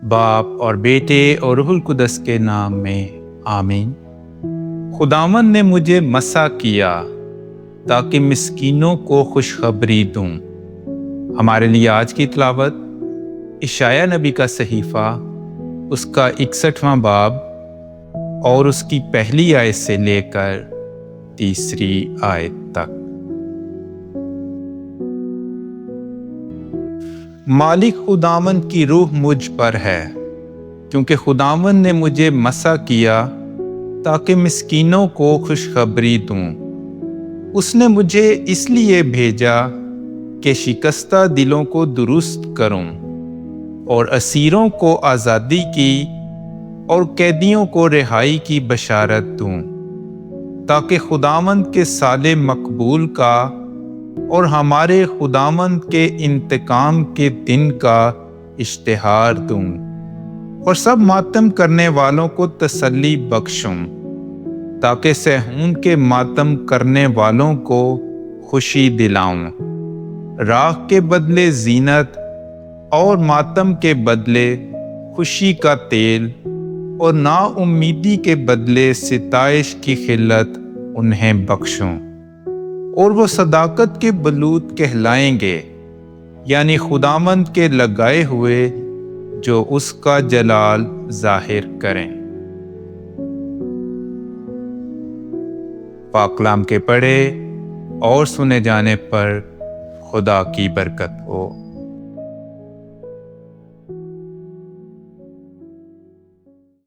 باپ اور بیٹے اور روح القدس کے نام میں آمین۔ خداوند نے مجھے مسا کیا تاکہ مسکینوں کو خوشخبری دوں۔ ہمارے لیے آج کی تلاوت اشعیاء نبی کا صحیفہ اس کا 61واں باب اور اس کی پہلی آیت سے لے کر تیسری آیت تک۔ مالک خداوند کی روح مجھ پر ہے، کیونکہ خداوند نے مجھے مسا کیا تاکہ مسکینوں کو خوشخبری دوں۔ اس نے مجھے اس لیے بھیجا کہ شکستہ دلوں کو درست کروں اور اسیروں کو آزادی کی اور قیدیوں کو رہائی کی بشارت دوں، تاکہ خداوند کے سال مقبول کا اور ہمارے خداوند کے انتقام کے دن کا اشتہار دوں اور سب ماتم کرنے والوں کو تسلی بخشوں، تاکہ صہیون کے ماتم کرنے والوں کو خوشی دلاؤں، راکھ کے بدلے زینت اور ماتم کے بدلے خوشی کا تیل اور نا امیدی کے بدلے ستائش کی خلت انہیں بخشوں۔ اور وہ صداقت کے بلوط کہلائیں گے، یعنی خداوند کے لگائے ہوئے جو اس کا جلال ظاہر کریں۔ پاک کلام کے پڑھے اور سنے جانے پر خدا کی برکت ہو۔